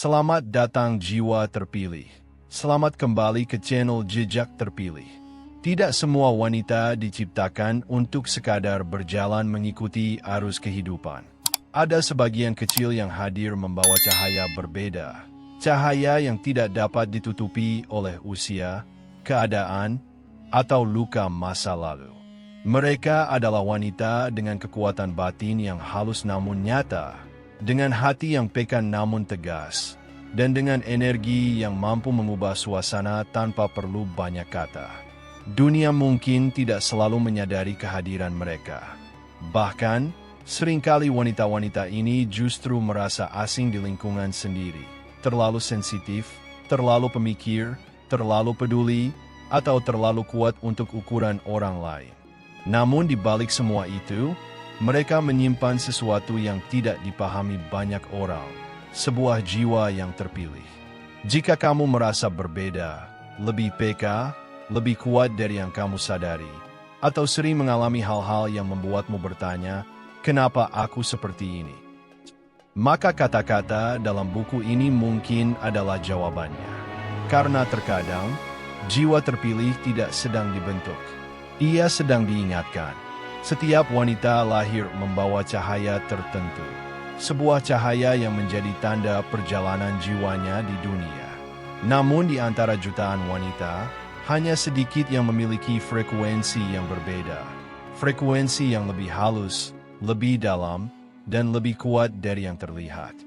Selamat datang jiwa terpilih. Selamat kembali ke channel Jejak Terpilih. Tidak semua wanita diciptakan untuk sekadar berjalan mengikuti arus kehidupan. Ada sebagian kecil yang hadir membawa cahaya berbeda. Cahaya yang tidak dapat ditutupi oleh usia, keadaan, atau luka masa lalu. Mereka adalah wanita dengan kekuatan batin yang halus namun nyata, dengan hati yang pekan namun tegas, dan dengan energi yang mampu mengubah suasana tanpa perlu banyak kata. Dunia mungkin tidak selalu menyadari kehadiran mereka. Bahkan, seringkali wanita-wanita ini justru merasa asing di lingkungan sendiri, terlalu sensitif, terlalu pemikir, terlalu peduli, atau terlalu kuat untuk ukuran orang lain. Namun di balik semua itu, mereka menyimpan sesuatu yang tidak dipahami banyak orang, sebuah jiwa yang terpilih. Jika kamu merasa berbeda, lebih peka, lebih kuat dari yang kamu sadari, atau sering mengalami hal-hal yang membuatmu bertanya, "Kenapa aku seperti ini?" Maka kata-kata dalam buku ini mungkin adalah jawabannya. Karena terkadang, jiwa terpilih tidak sedang dibentuk. Ia sedang diingatkan. Setiap wanita lahir membawa cahaya tertentu. Sebuah cahaya yang menjadi tanda perjalanan jiwanya di dunia. Namun di antara jutaan wanita, hanya sedikit yang memiliki frekuensi yang berbeda. Frekuensi yang lebih halus, lebih dalam, dan lebih kuat dari yang terlihat.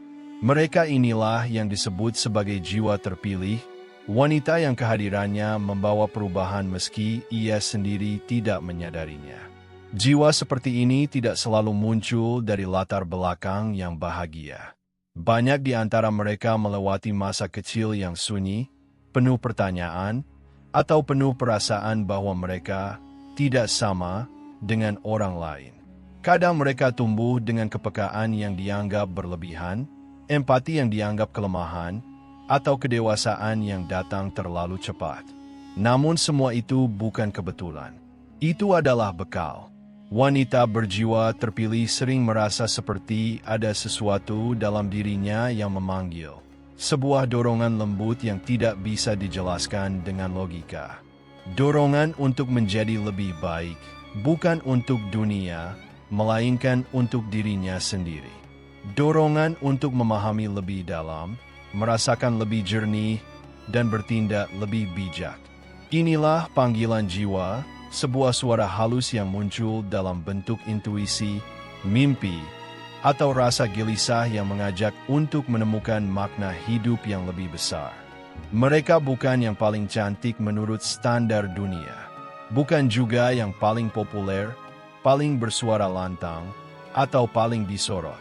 Mereka inilah yang disebut sebagai jiwa terpilih, wanita yang kehadirannya membawa perubahan meski ia sendiri tidak menyadarinya. Jiwa seperti ini tidak selalu muncul dari latar belakang yang bahagia. Banyak di antara mereka melewati masa kecil yang sunyi, penuh pertanyaan, atau penuh perasaan bahwa mereka tidak sama dengan orang lain. Kadang mereka tumbuh dengan kepekaan yang dianggap berlebihan, empati yang dianggap kelemahan, atau kedewasaan yang datang terlalu cepat. Namun semua itu bukan kebetulan. Itu adalah bekal. Wanita berjiwa terpilih sering merasa seperti ada sesuatu dalam dirinya yang memanggil. Sebuah dorongan lembut yang tidak bisa dijelaskan dengan logika. Dorongan untuk menjadi lebih baik, bukan untuk dunia, melainkan untuk dirinya sendiri. Dorongan untuk memahami lebih dalam, merasakan lebih jernih, dan bertindak lebih bijak. Inilah panggilan jiwa, sebuah suara halus yang muncul dalam bentuk intuisi, mimpi, atau rasa gelisah yang mengajak untuk menemukan makna hidup yang lebih besar. Mereka bukan yang paling cantik menurut standar dunia, bukan juga yang paling populer, paling bersuara lantang, atau paling disorot.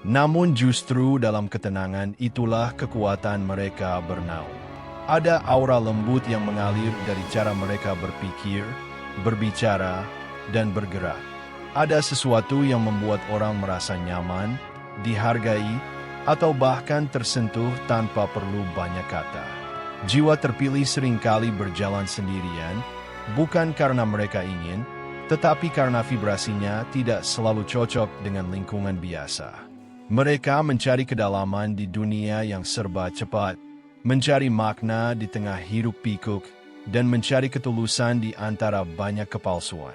Namun justru dalam ketenangan itulah kekuatan mereka bernaung. Ada aura lembut yang mengalir dari cara mereka berpikir, berbicara, dan bergerak. Ada sesuatu yang membuat orang merasa nyaman, dihargai, atau bahkan tersentuh tanpa perlu banyak kata. Jiwa terpilih seringkali berjalan sendirian, bukan karena mereka ingin, tetapi karena vibrasinya tidak selalu cocok dengan lingkungan biasa. Mereka mencari kedalaman di dunia yang serba cepat, mencari makna di tengah hiruk pikuk, dan mencari ketulusan di antara banyak kepalsuan.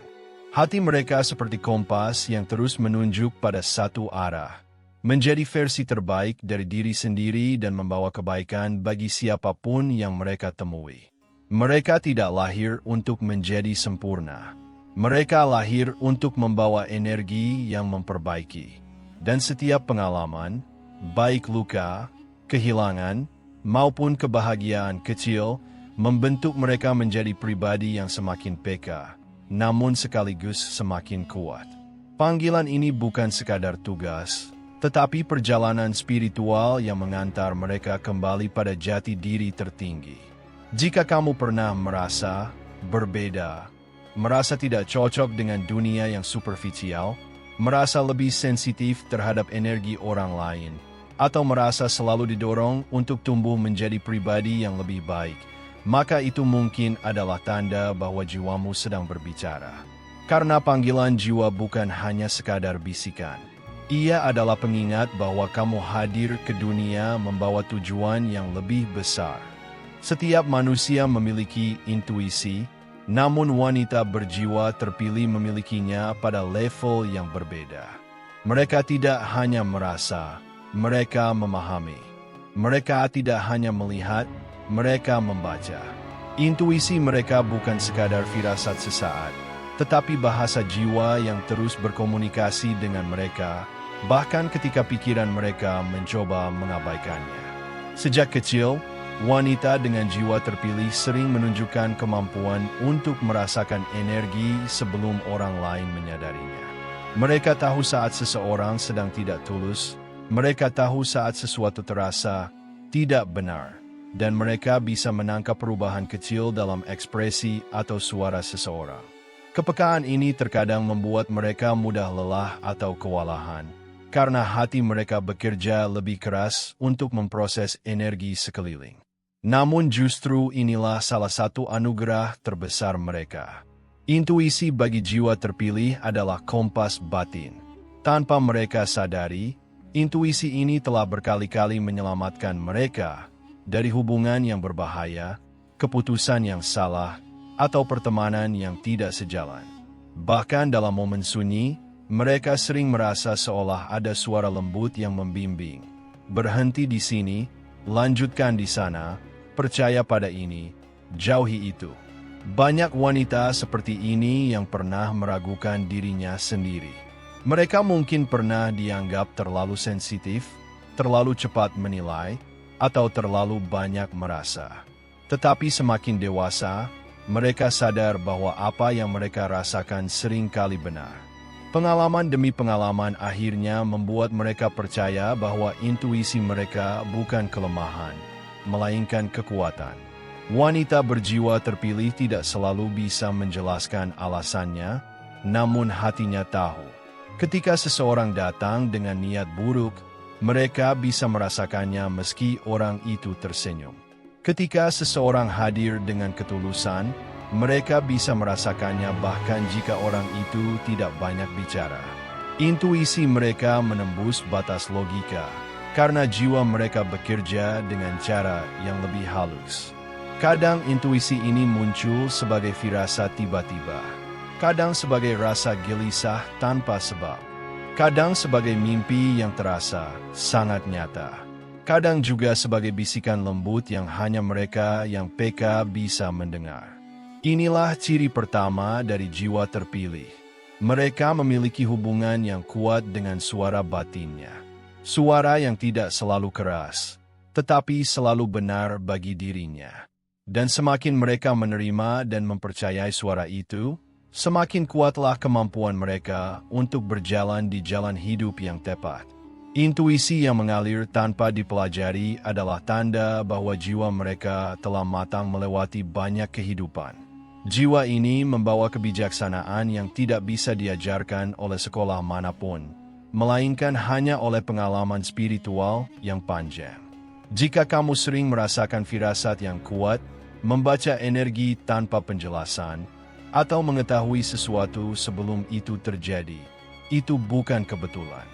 Hati mereka seperti kompas yang terus menunjuk pada satu arah, menjadi versi terbaik dari diri sendiri dan membawa kebaikan bagi siapapun yang mereka temui. Mereka tidak lahir untuk menjadi sempurna. Mereka lahir untuk membawa energi yang memperbaiki. Dan setiap pengalaman, baik luka, kehilangan, maupun kebahagiaan kecil, membentuk mereka menjadi pribadi yang semakin peka, namun sekaligus semakin kuat. Panggilan ini bukan sekadar tugas, tetapi perjalanan spiritual yang mengantar mereka kembali pada jati diri tertinggi. Jika kamu pernah merasa berbeda, merasa tidak cocok dengan dunia yang superficial, merasa lebih sensitif terhadap energi orang lain, atau merasa selalu didorong untuk tumbuh menjadi pribadi yang lebih baik, maka itu mungkin adalah tanda bahwa jiwamu sedang berbicara. Karena panggilan jiwa bukan hanya sekadar bisikan. Ia adalah pengingat bahwa kamu hadir ke dunia membawa tujuan yang lebih besar. Setiap manusia memiliki intuisi, namun wanita berjiwa terpilih memilikinya pada level yang berbeda. Mereka tidak hanya merasa, mereka memahami. Mereka tidak hanya melihat, mereka membaca. Intuisi mereka bukan sekadar firasat sesaat, tetapi bahasa jiwa yang terus berkomunikasi dengan mereka, bahkan ketika pikiran mereka mencoba mengabaikannya. Sejak kecil, wanita dengan jiwa terpilih sering menunjukkan kemampuan untuk merasakan energi sebelum orang lain menyadarinya. Mereka tahu saat seseorang sedang tidak tulus, mereka tahu saat sesuatu terasa tidak benar, dan mereka bisa menangkap perubahan kecil dalam ekspresi atau suara seseorang. Kepekaan ini terkadang membuat mereka mudah lelah atau kewalahan, karena hati mereka bekerja lebih keras untuk memproses energi sekeliling. Namun justru inilah salah satu anugerah terbesar mereka. Intuisi bagi jiwa terpilih adalah kompas batin. Tanpa mereka sadari, intuisi ini telah berkali-kali menyelamatkan mereka dari hubungan yang berbahaya, keputusan yang salah, atau pertemanan yang tidak sejalan. Bahkan dalam momen sunyi, mereka sering merasa seolah ada suara lembut yang membimbing. Berhenti di sini, lanjutkan di sana, percaya pada ini, jauhi itu. Banyak wanita seperti ini yang pernah meragukan dirinya sendiri. Mereka mungkin pernah dianggap terlalu sensitif, terlalu cepat menilai, atau terlalu banyak merasa. Tetapi semakin dewasa, mereka sadar bahwa apa yang mereka rasakan seringkali benar. Pengalaman demi pengalaman akhirnya membuat mereka percaya bahwa intuisi mereka bukan kelemahan, melainkan kekuatan. Wanita berjiwa terpilih tidak selalu bisa menjelaskan alasannya, namun hatinya tahu. Ketika seseorang datang dengan niat buruk, mereka bisa merasakannya meski orang itu tersenyum. Ketika seseorang hadir dengan ketulusan, mereka bisa merasakannya bahkan jika orang itu tidak banyak bicara. Intuisi mereka menembus batas logika, karena jiwa mereka bekerja dengan cara yang lebih halus. Kadang intuisi ini muncul sebagai firasat tiba-tiba, kadang sebagai rasa gelisah tanpa sebab, kadang sebagai mimpi yang terasa sangat nyata, kadang juga sebagai bisikan lembut yang hanya mereka yang peka bisa mendengar. Inilah ciri pertama dari jiwa terpilih. Mereka memiliki hubungan yang kuat dengan suara batinnya. Suara yang tidak selalu keras, tetapi selalu benar bagi dirinya. Dan semakin mereka menerima dan mempercayai suara itu, semakin kuatlah kemampuan mereka untuk berjalan di jalan hidup yang tepat. Intuisi yang mengalir tanpa dipelajari adalah tanda bahwa jiwa mereka telah matang melewati banyak kehidupan. Jiwa ini membawa kebijaksanaan yang tidak bisa diajarkan oleh sekolah manapun, melainkan hanya oleh pengalaman spiritual yang panjang. Jika kamu sering merasakan firasat yang kuat, membaca energi tanpa penjelasan, atau mengetahui sesuatu sebelum itu terjadi, itu bukan kebetulan.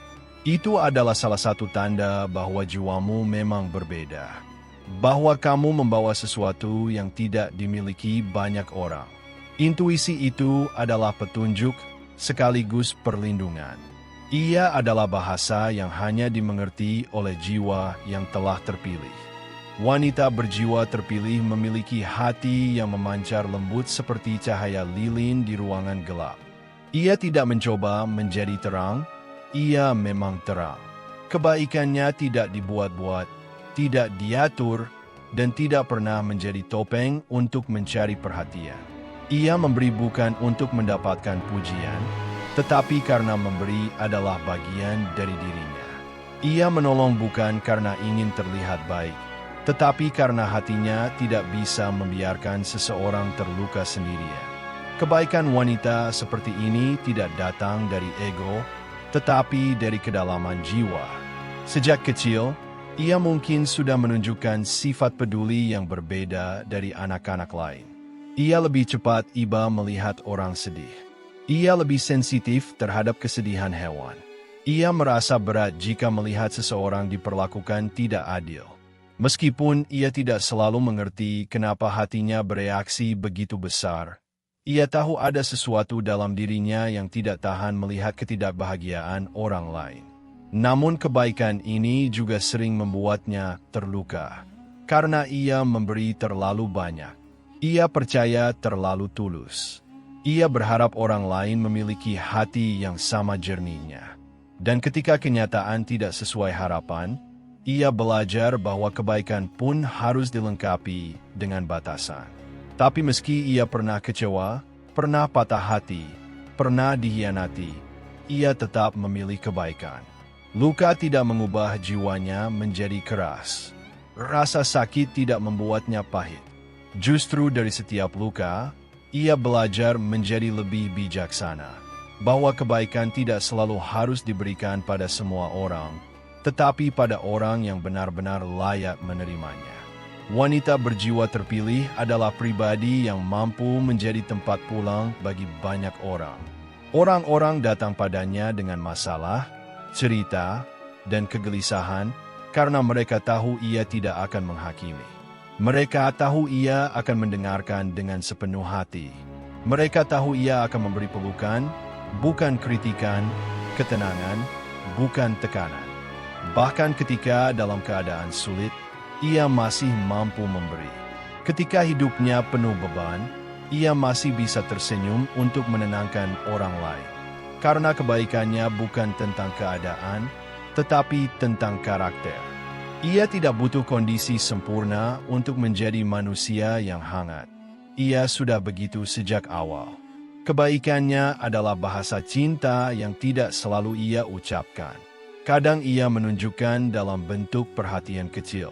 Itu adalah salah satu tanda bahwa jiwamu memang berbeda. Bahwa kamu membawa sesuatu yang tidak dimiliki banyak orang. Intuisi itu adalah petunjuk sekaligus perlindungan. Ia adalah bahasa yang hanya dimengerti oleh jiwa yang telah terpilih. Wanita berjiwa terpilih memiliki hati yang memancar lembut seperti cahaya lilin di ruangan gelap. Ia tidak mencoba menjadi terang, ia memang terang. Kebaikannya tidak dibuat-buat, tidak diatur, dan tidak pernah menjadi topeng untuk mencari perhatian. Ia memberi bukan untuk mendapatkan pujian, tetapi karena memberi adalah bagian dari dirinya. Ia menolong bukan karena ingin terlihat baik, tetapi karena hatinya tidak bisa membiarkan seseorang terluka sendirian. Kebaikan wanita seperti ini tidak datang dari ego, tetapi dari kedalaman jiwa. Sejak kecil, ia mungkin sudah menunjukkan sifat peduli yang berbeda dari anak-anak lain. Ia lebih cepat iba melihat orang sedih. Ia lebih sensitif terhadap kesedihan hewan. Ia merasa berat jika melihat seseorang diperlakukan tidak adil. Meskipun ia tidak selalu mengerti kenapa hatinya bereaksi begitu besar, ia tahu ada sesuatu dalam dirinya yang tidak tahan melihat ketidakbahagiaan orang lain. Namun kebaikan ini juga sering membuatnya terluka, karena ia memberi terlalu banyak. Ia percaya terlalu tulus. Ia berharap orang lain memiliki hati yang sama jernihnya. Dan ketika kenyataan tidak sesuai harapan, ia belajar bahwa kebaikan pun harus dilengkapi dengan batasan. Tapi meski ia pernah kecewa, pernah patah hati, pernah dikhianati, ia tetap memilih kebaikan. Luka tidak mengubah jiwanya menjadi keras. Rasa sakit tidak membuatnya pahit. Justru dari setiap luka, ia belajar menjadi lebih bijaksana. Bahwa kebaikan tidak selalu harus diberikan pada semua orang, tetapi pada orang yang benar-benar layak menerimanya. Wanita berjiwa terpilih adalah pribadi yang mampu menjadi tempat pulang bagi banyak orang. Orang-orang datang padanya dengan masalah, cerita, dan kegelisahan karena mereka tahu ia tidak akan menghakimi. Mereka tahu ia akan mendengarkan dengan sepenuh hati. Mereka tahu ia akan memberi pelukan, bukan kritikan, ketenangan, bukan tekanan. Bahkan ketika dalam keadaan sulit, ia masih mampu memberi. Ketika hidupnya penuh beban, ia masih bisa tersenyum untuk menenangkan orang lain. Karena kebaikannya bukan tentang keadaan, tetapi tentang karakter. Ia tidak butuh kondisi sempurna untuk menjadi manusia yang hangat. Ia sudah begitu sejak awal. Kebaikannya adalah bahasa cinta yang tidak selalu ia ucapkan. Kadang ia menunjukkan dalam bentuk perhatian kecil.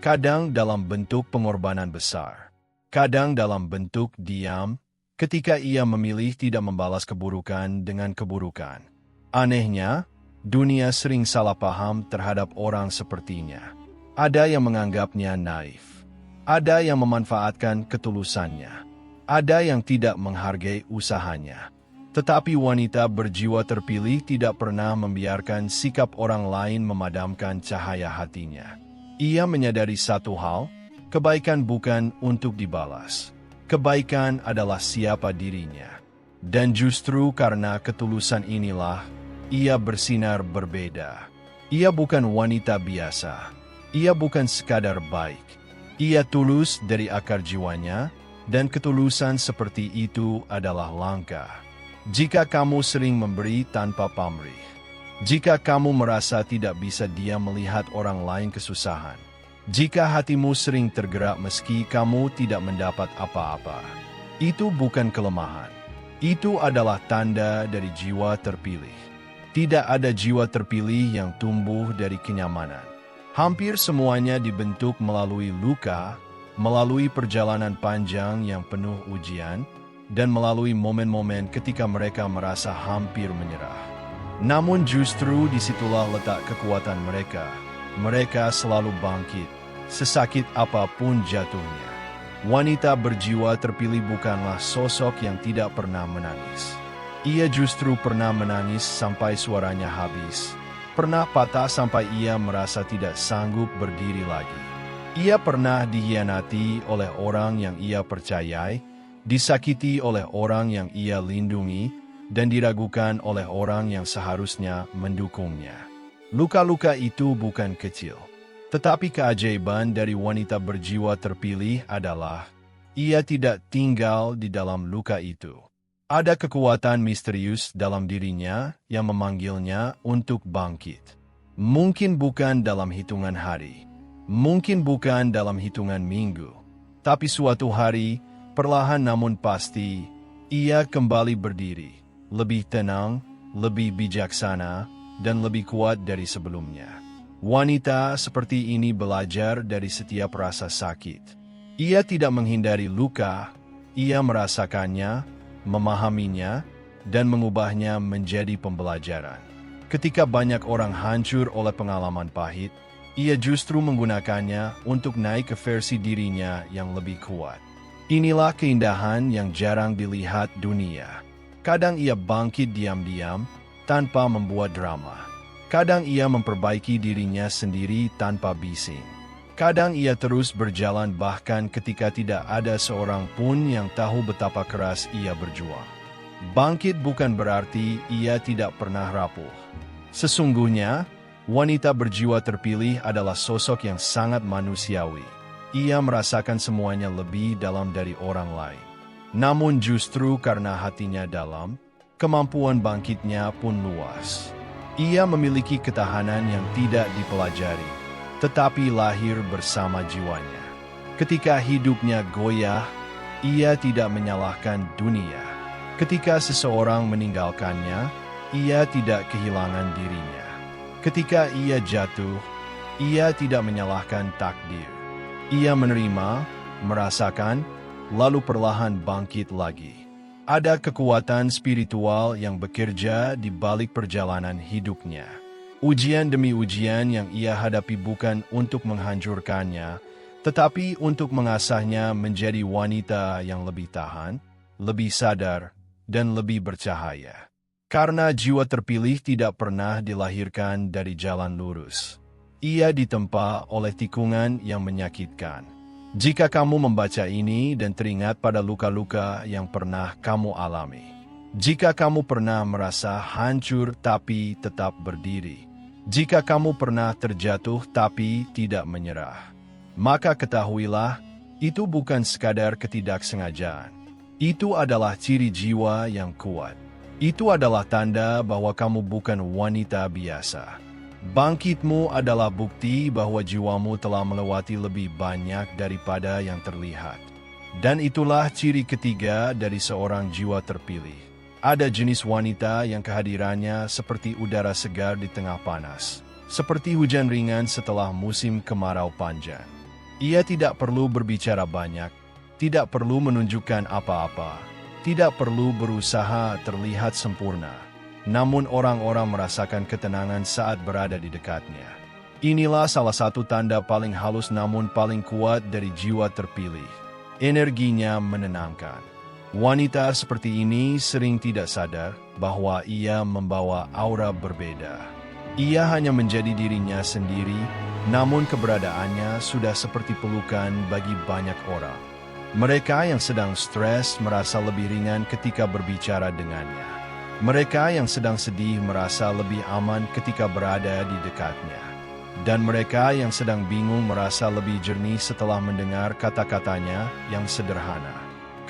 Kadang dalam bentuk pengorbanan besar. Kadang dalam bentuk diam, ketika ia memilih tidak membalas keburukan dengan keburukan. Anehnya, dunia sering salah paham terhadap orang sepertinya. Ada yang menganggapnya naif. Ada yang memanfaatkan ketulusannya. Ada yang tidak menghargai usahanya. Tetapi wanita berjiwa terpilih tidak pernah membiarkan sikap orang lain memadamkan cahaya hatinya. Ia menyadari satu hal, kebaikan bukan untuk dibalas. Kebaikan adalah siapa dirinya. Dan justru karena ketulusan inilah, ia bersinar berbeda. Ia bukan wanita biasa. Ia bukan sekadar baik. Ia tulus dari akar jiwanya, dan ketulusan seperti itu adalah langka. Jika kamu sering memberi tanpa pamrih, jika kamu merasa tidak bisa diam melihat orang lain kesusahan, jika hatimu sering tergerak meski kamu tidak mendapat apa-apa, itu bukan kelemahan. Itu adalah tanda dari jiwa terpilih. Tidak ada jiwa terpilih yang tumbuh dari kenyamanan. Hampir semuanya dibentuk melalui luka, melalui perjalanan panjang yang penuh ujian, dan melalui momen-momen ketika mereka merasa hampir menyerah. Namun justru disitulah letak kekuatan mereka. Mereka selalu bangkit, sesakit apapun jatuhnya. Wanita berjiwa terpilih bukanlah sosok yang tidak pernah menangis. Ia justru pernah menangis sampai suaranya habis. Pernah patah sampai ia merasa tidak sanggup berdiri lagi. Ia pernah dikhianati oleh orang yang ia percayai, disakiti oleh orang yang ia lindungi, dan diragukan oleh orang yang seharusnya mendukungnya. Luka-luka itu bukan kecil. Tetapi keajaiban dari wanita berjiwa terpilih adalah, ia tidak tinggal di dalam luka itu. Ada kekuatan misterius dalam dirinya yang memanggilnya untuk bangkit. Mungkin bukan dalam hitungan hari, mungkin bukan dalam hitungan minggu, tapi suatu hari, perlahan namun pasti, ia kembali berdiri, lebih tenang, lebih bijaksana, dan lebih kuat dari sebelumnya. Wanita seperti ini belajar dari setiap rasa sakit. Ia tidak menghindari luka, ia merasakannya, memahaminya, dan mengubahnya menjadi pembelajaran. Ketika banyak orang hancur oleh pengalaman pahit, ia justru menggunakannya untuk naik ke versi dirinya yang lebih kuat. Inilah keindahan yang jarang dilihat dunia. Kadang ia bangkit diam-diam, tanpa membuat drama. Kadang ia memperbaiki dirinya sendiri tanpa bising. Kadang ia terus berjalan bahkan ketika tidak ada seorang pun yang tahu betapa keras ia berjuang. Bangkit bukan berarti ia tidak pernah rapuh. Sesungguhnya, wanita berjiwa terpilih adalah sosok yang sangat manusiawi. Ia merasakan semuanya lebih dalam dari orang lain. Namun justru karena hatinya dalam, kemampuan bangkitnya pun luas. Ia memiliki ketahanan yang tidak dipelajari, tetapi lahir bersama jiwanya. Ketika hidupnya goyah, ia tidak menyalahkan dunia. Ketika seseorang meninggalkannya, ia tidak kehilangan dirinya. Ketika ia jatuh, ia tidak menyalahkan takdir. Ia menerima, merasakan, lalu perlahan bangkit lagi. Ada kekuatan spiritual yang bekerja di balik perjalanan hidupnya. Ujian demi ujian yang ia hadapi bukan untuk menghancurkannya, tetapi untuk mengasahnya menjadi wanita yang lebih tahan, lebih sadar, dan lebih bercahaya. Karena jiwa terpilih tidak pernah dilahirkan dari jalan lurus. Ia ditempa oleh tikungan yang menyakitkan. Jika kamu membaca ini dan teringat pada luka-luka yang pernah kamu alami, jika kamu pernah merasa hancur tapi tetap berdiri, jika kamu pernah terjatuh tapi tidak menyerah, maka ketahuilah, itu bukan sekadar ketidaksengajaan. Itu adalah ciri jiwa yang kuat. Itu adalah tanda bahwa kamu bukan wanita biasa. Bangkitmu adalah bukti bahwa jiwamu telah melewati lebih banyak daripada yang terlihat. Dan itulah ciri ketiga dari seorang jiwa terpilih. Ada jenis wanita yang kehadirannya seperti udara segar di tengah panas, seperti hujan ringan setelah musim kemarau panjang. Ia tidak perlu berbicara banyak, tidak perlu menunjukkan apa-apa, tidak perlu berusaha terlihat sempurna. Namun orang-orang merasakan ketenangan saat berada di dekatnya. Inilah salah satu tanda paling halus namun paling kuat dari jiwa terpilih. Energinya menenangkan. Wanita seperti ini sering tidak sadar bahwa ia membawa aura berbeda. Ia hanya menjadi dirinya sendiri, namun keberadaannya sudah seperti pelukan bagi banyak orang. Mereka yang sedang stres merasa lebih ringan ketika berbicara dengannya. Mereka yang sedang sedih merasa lebih aman ketika berada di dekatnya. Dan mereka yang sedang bingung merasa lebih jernih setelah mendengar kata-katanya yang sederhana.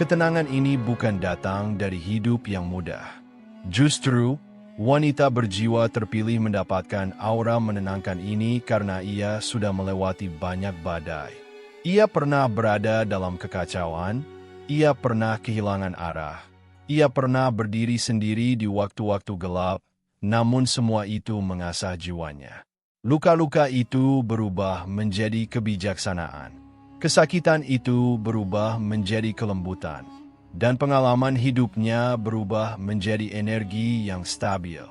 Ketenangan ini bukan datang dari hidup yang mudah. Justru, wanita berjiwa terpilih mendapatkan aura menenangkan ini karena ia sudah melewati banyak badai. Ia pernah berada dalam kekacauan, ia pernah kehilangan arah. Ia pernah berdiri sendiri di waktu-waktu gelap, namun semua itu mengasah jiwanya. Luka-luka itu berubah menjadi kebijaksanaan. Kesakitan itu berubah menjadi kelembutan. Dan pengalaman hidupnya berubah menjadi energi yang stabil.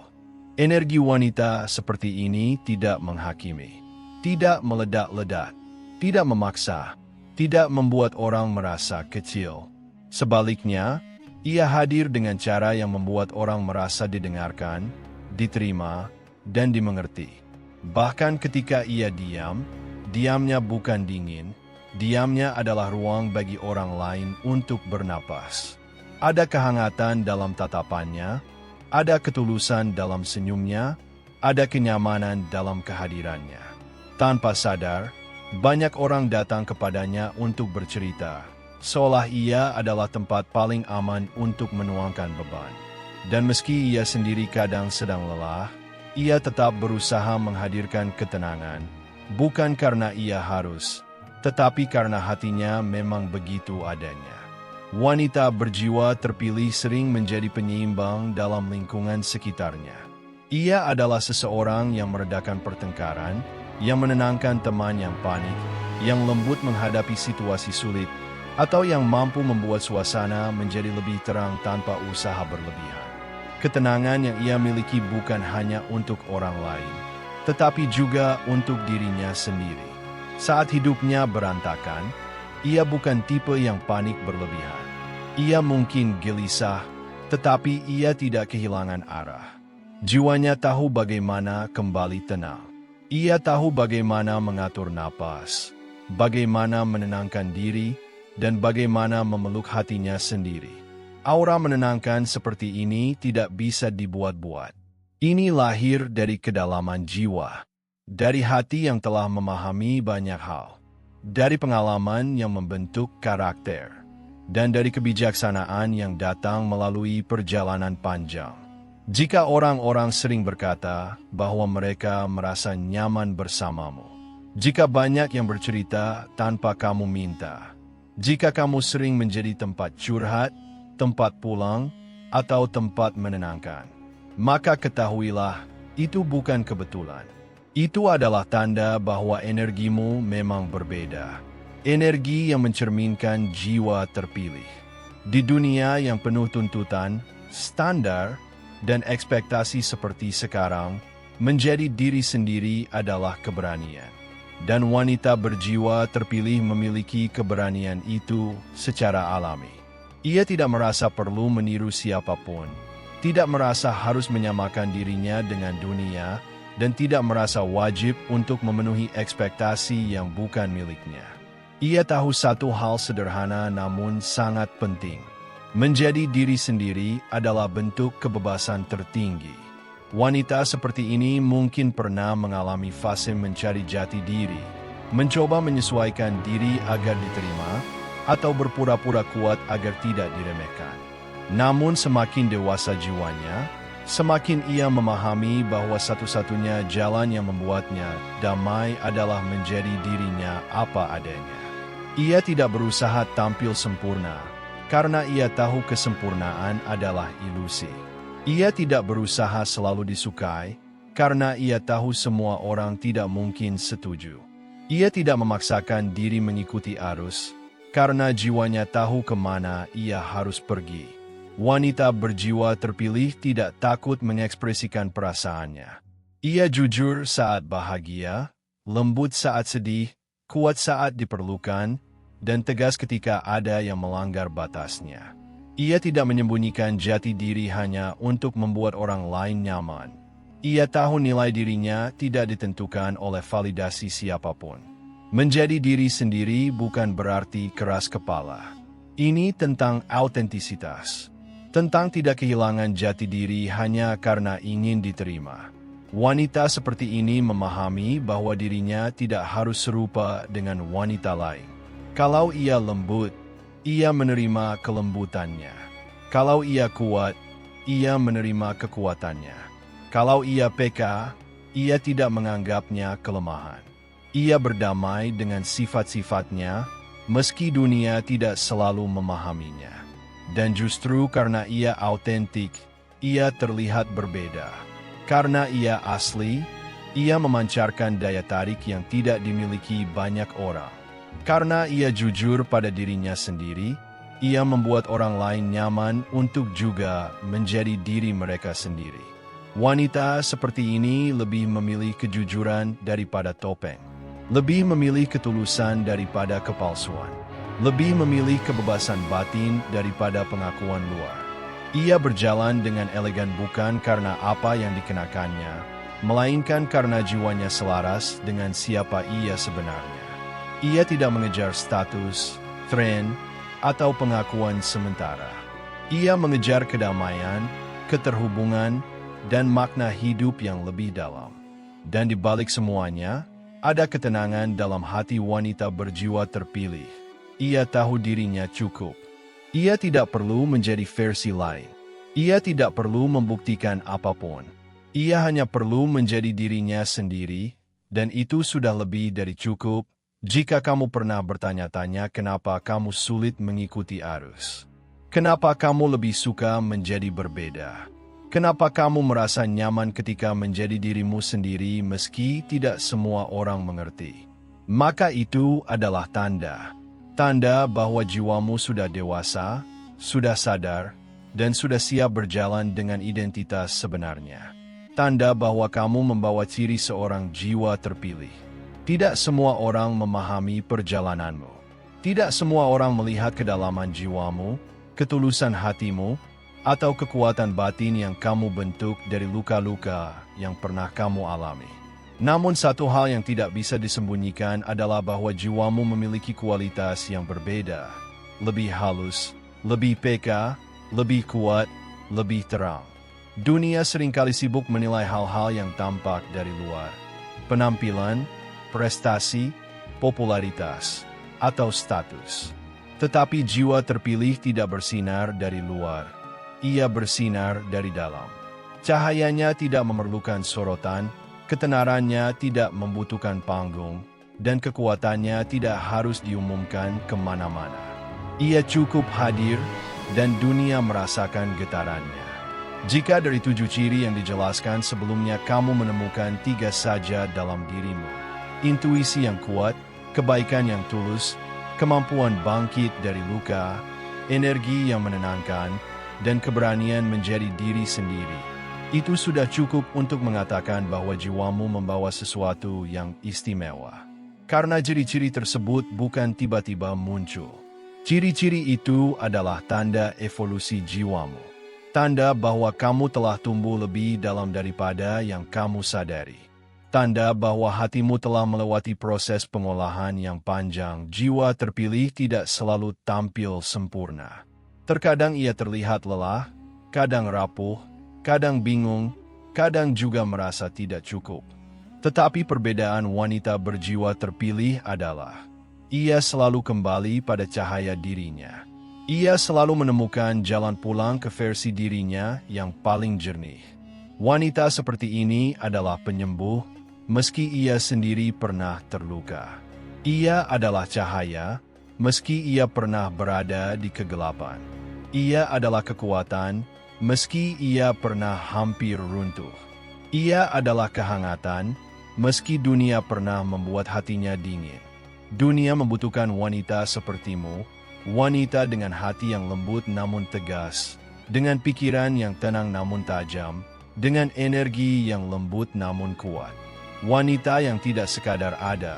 Energi wanita seperti ini tidak menghakimi, tidak meledak-ledak, tidak memaksa, tidak membuat orang merasa kecil. Sebaliknya, ia hadir dengan cara yang membuat orang merasa didengarkan, diterima, dan dimengerti. Bahkan ketika ia diam, diamnya bukan dingin, diamnya adalah ruang bagi orang lain untuk bernapas. Ada kehangatan dalam tatapannya, ada ketulusan dalam senyumnya, ada kenyamanan dalam kehadirannya. Tanpa sadar, banyak orang datang kepadanya untuk bercerita, seolah ia adalah tempat paling aman untuk menuangkan beban. Dan meski ia sendiri kadang sedang lelah, ia tetap berusaha menghadirkan ketenangan, bukan karena ia harus, tetapi karena hatinya memang begitu adanya. Wanita berjiwa terpilih sering menjadi penyeimbang dalam lingkungan sekitarnya. Ia adalah seseorang yang meredakan pertengkaran, yang menenangkan teman yang panik, yang lembut menghadapi situasi sulit, atau yang mampu membuat suasana menjadi lebih terang tanpa usaha berlebihan. Ketenangan yang ia miliki bukan hanya untuk orang lain, tetapi juga untuk dirinya sendiri. Saat hidupnya berantakan, ia bukan tipe yang panik berlebihan. Ia mungkin gelisah, tetapi ia tidak kehilangan arah. Jiwanya tahu bagaimana kembali tenang. Ia tahu bagaimana mengatur napas, bagaimana menenangkan diri, dan bagaimana memeluk hatinya sendiri. Aura menenangkan seperti ini tidak bisa dibuat-buat. Ini lahir dari kedalaman jiwa, dari hati yang telah memahami banyak hal, dari pengalaman yang membentuk karakter, dan dari kebijaksanaan yang datang melalui perjalanan panjang. Jika orang-orang sering berkata bahwa mereka merasa nyaman bersamamu, jika banyak yang bercerita tanpa kamu minta, jika kamu sering menjadi tempat curhat, tempat pulang, atau tempat menenangkan, maka ketahuilah itu bukan kebetulan. Itu adalah tanda bahwa energimu memang berbeda. Energi yang mencerminkan jiwa terpilih. Di dunia yang penuh tuntutan, standar, dan ekspektasi seperti sekarang, menjadi diri sendiri adalah keberanian. Dan wanita berjiwa terpilih memiliki keberanian itu secara alami. Ia tidak merasa perlu meniru siapapun, tidak merasa harus menyamakan dirinya dengan dunia, dan tidak merasa wajib untuk memenuhi ekspektasi yang bukan miliknya. Ia tahu satu hal sederhana namun sangat penting. Menjadi diri sendiri adalah bentuk kebebasan tertinggi. Wanita seperti ini mungkin pernah mengalami fase mencari jati diri, mencoba menyesuaikan diri agar diterima, atau berpura-pura kuat agar tidak diremehkan. Namun semakin dewasa jiwanya, semakin ia memahami bahwa satu-satunya jalan yang membuatnya damai adalah menjadi dirinya apa adanya. Ia tidak berusaha tampil sempurna, karena ia tahu kesempurnaan adalah ilusi. Ia tidak berusaha selalu disukai, karena ia tahu semua orang tidak mungkin setuju. Ia tidak memaksakan diri mengikuti arus, karena jiwanya tahu kemana ia harus pergi. Wanita berjiwa terpilih tidak takut mengekspresikan perasaannya. Ia jujur saat bahagia, lembut saat sedih, kuat saat diperlukan, dan tegas ketika ada yang melanggar batasnya. Ia tidak menyembunyikan jati diri hanya untuk membuat orang lain nyaman. Ia tahu nilai dirinya tidak ditentukan oleh validasi siapapun. Menjadi diri sendiri bukan berarti keras kepala. Ini tentang autentisitas. Tentang tidak kehilangan jati diri hanya karena ingin diterima. Wanita seperti ini memahami bahwa dirinya tidak harus serupa dengan wanita lain. Kalau ia lembut, ia menerima kelembutannya. Kalau ia kuat, ia menerima kekuatannya. Kalau ia peka, ia tidak menganggapnya kelemahan. Ia berdamai dengan sifat-sifatnya, meski dunia tidak selalu memahaminya. Dan justru karena ia autentik, ia terlihat berbeda. Karena ia asli, ia memancarkan daya tarik yang tidak dimiliki banyak orang. Karena ia jujur pada dirinya sendiri, ia membuat orang lain nyaman untuk juga menjadi diri mereka sendiri. Wanita seperti ini lebih memilih kejujuran daripada topeng. Lebih memilih ketulusan daripada kepalsuan. Lebih memilih kebebasan batin daripada pengakuan luar. Ia berjalan dengan elegan bukan karena apa yang dikenakannya, melainkan karena jiwanya selaras dengan siapa ia sebenarnya. Ia tidak mengejar status, tren, atau pengakuan sementara. Ia mengejar kedamaian, keterhubungan, dan makna hidup yang lebih dalam. Dan di balik semuanya, ada ketenangan dalam hati wanita berjiwa terpilih. Ia tahu dirinya cukup. Ia tidak perlu menjadi versi lain. Ia tidak perlu membuktikan apapun. Ia hanya perlu menjadi dirinya sendiri, dan itu sudah lebih dari cukup. Jika kamu pernah bertanya-tanya kenapa kamu sulit mengikuti arus, kenapa kamu lebih suka menjadi berbeda, kenapa kamu merasa nyaman ketika menjadi dirimu sendiri meski tidak semua orang mengerti, maka itu adalah tanda bahwa jiwamu sudah dewasa, sudah sadar, dan sudah siap berjalan dengan identitas sebenarnya. Tanda bahwa kamu membawa ciri seorang jiwa terpilih. Tidak semua orang memahami perjalananmu. Tidak semua orang melihat kedalaman jiwamu, ketulusan hatimu, atau kekuatan batin yang kamu bentuk dari luka-luka yang pernah kamu alami. Namun satu hal yang tidak bisa disembunyikan adalah bahwa jiwamu memiliki kualitas yang berbeda, lebih halus, lebih peka, lebih kuat, lebih terang. Dunia seringkali sibuk menilai hal-hal yang tampak dari luar. Penampilan, prestasi, popularitas, atau status. Tetapi jiwa terpilih tidak bersinar dari luar. Ia bersinar dari dalam. Cahayanya tidak memerlukan sorotan, ketenarannya tidak membutuhkan panggung, dan kekuatannya tidak harus diumumkan kemana-mana. Ia cukup hadir, dan dunia merasakan getarannya. Jika dari 7 ciri yang dijelaskan sebelumnya kamu menemukan 3 saja dalam dirimu, intuisi yang kuat, kebaikan yang tulus, kemampuan bangkit dari luka, energi yang menenangkan, dan keberanian menjadi diri sendiri, itu sudah cukup untuk mengatakan bahwa jiwamu membawa sesuatu yang istimewa. Karena ciri-ciri tersebut bukan tiba-tiba muncul. Ciri-ciri itu adalah tanda evolusi jiwamu. Tanda bahwa kamu telah tumbuh lebih dalam daripada yang kamu sadari. Tanda bahwa hatimu telah melewati proses pengolahan yang panjang. Jiwa terpilih tidak selalu tampil sempurna. Terkadang ia terlihat lelah, kadang rapuh, kadang bingung, kadang juga merasa tidak cukup. Tetapi perbedaan wanita berjiwa terpilih adalah, ia selalu kembali pada cahaya dirinya. Ia selalu menemukan jalan pulang ke versi dirinya yang paling jernih. Wanita seperti ini adalah penyembuh, meski ia sendiri pernah terluka. Ia adalah cahaya, meski ia pernah berada di kegelapan. Ia adalah kekuatan, meski ia pernah hampir runtuh. Ia adalah kehangatan, meski dunia pernah membuat hatinya dingin. Dunia membutuhkan wanita sepertimu, wanita dengan hati yang lembut namun tegas, dengan pikiran yang tenang namun tajam, dengan energi yang lembut namun kuat. Wanita yang tidak sekadar ada,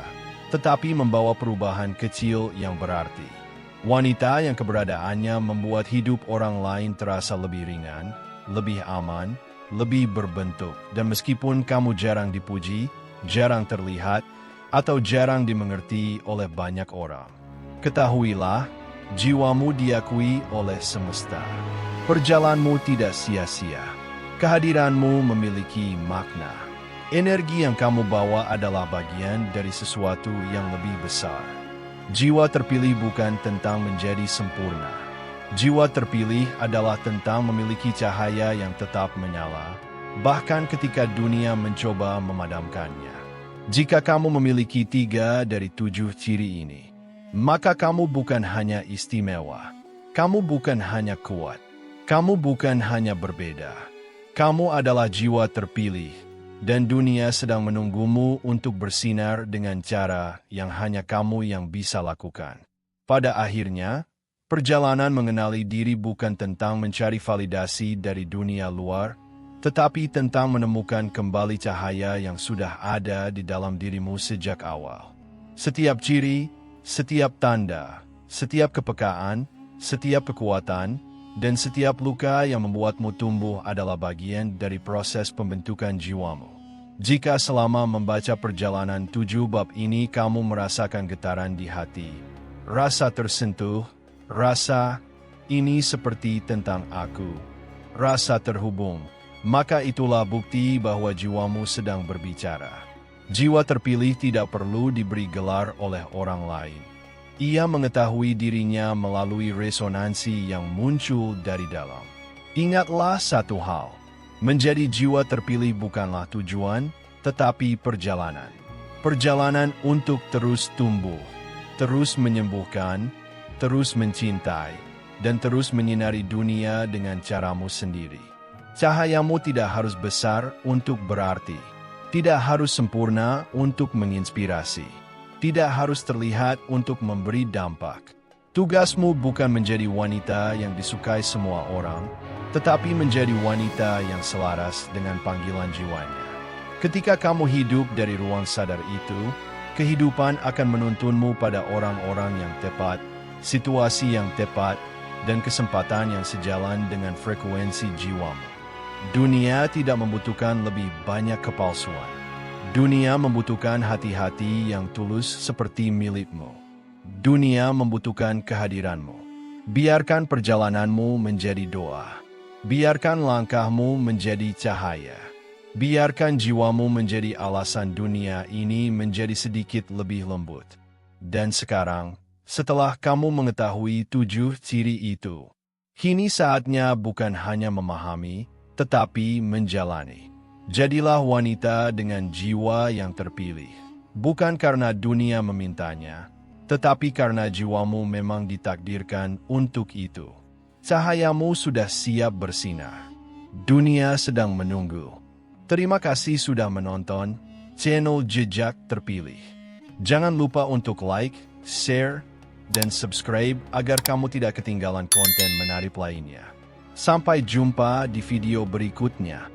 tetapi membawa perubahan kecil yang berarti. Wanita yang keberadaannya membuat hidup orang lain terasa lebih ringan, lebih aman, lebih berbentuk. Dan meskipun kamu jarang dipuji, jarang terlihat, atau jarang dimengerti oleh banyak orang, ketahuilah, jiwamu diakui oleh semesta. Perjalananmu tidak sia-sia. Kehadiranmu memiliki makna. Energi yang kamu bawa adalah bagian dari sesuatu yang lebih besar. Jiwa terpilih bukan tentang menjadi sempurna. Jiwa terpilih adalah tentang memiliki cahaya yang tetap menyala, bahkan ketika dunia mencoba memadamkannya. Jika kamu memiliki 3 dari 7 ciri ini, maka kamu bukan hanya istimewa. Kamu bukan hanya kuat. Kamu bukan hanya berbeda. Kamu adalah jiwa terpilih, dan dunia sedang menunggumu untuk bersinar dengan cara yang hanya kamu yang bisa lakukan. Pada akhirnya, perjalanan mengenali diri bukan tentang mencari validasi dari dunia luar, tetapi tentang menemukan kembali cahaya yang sudah ada di dalam dirimu sejak awal. Setiap ciri, setiap tanda, setiap kepekaan, setiap kekuatan, dan setiap luka yang membuatmu tumbuh adalah bagian dari proses pembentukan jiwamu. Jika selama membaca perjalanan 7 bab ini kamu merasakan getaran di hati, rasa tersentuh, rasa ini seperti tentang aku, rasa terhubung, maka itulah bukti bahwa jiwamu sedang berbicara. Jiwa terpilih tidak perlu diberi gelar oleh orang lain. Ia mengetahui dirinya melalui resonansi yang muncul dari dalam. Ingatlah satu hal. Menjadi jiwa terpilih bukanlah tujuan, tetapi perjalanan. Perjalanan untuk terus tumbuh, terus menyembuhkan, terus mencintai, dan terus menyinari dunia dengan caramu sendiri. Cahayamu tidak harus besar untuk berarti, tidak harus sempurna untuk menginspirasi, tidak harus terlihat untuk memberi dampak. Tugasmu bukan menjadi wanita yang disukai semua orang, tetapi menjadi wanita yang selaras dengan panggilan jiwanya. Ketika kamu hidup dari ruang sadar itu, kehidupan akan menuntunmu pada orang-orang yang tepat, situasi yang tepat, dan kesempatan yang sejalan dengan frekuensi jiwamu. Dunia tidak membutuhkan lebih banyak kepalsuan. Dunia membutuhkan hati-hati yang tulus seperti milikmu. Dunia membutuhkan kehadiranmu. Biarkan perjalananmu menjadi doa. Biarkan langkahmu menjadi cahaya. Biarkan jiwamu menjadi alasan dunia ini menjadi sedikit lebih lembut. Dan sekarang, setelah kamu mengetahui 7 ciri itu, kini saatnya bukan hanya memahami, tetapi menjalani. Jadilah wanita dengan jiwa yang terpilih, bukan karena dunia memintanya, tetapi karena jiwamu memang ditakdirkan untuk itu. Cahayamu sudah siap bersinar. Dunia sedang menunggu. Terima kasih sudah menonton channel Jejak Terpilih. Jangan lupa untuk like, share, dan subscribe agar kamu tidak ketinggalan konten menarik lainnya. Sampai jumpa di video berikutnya.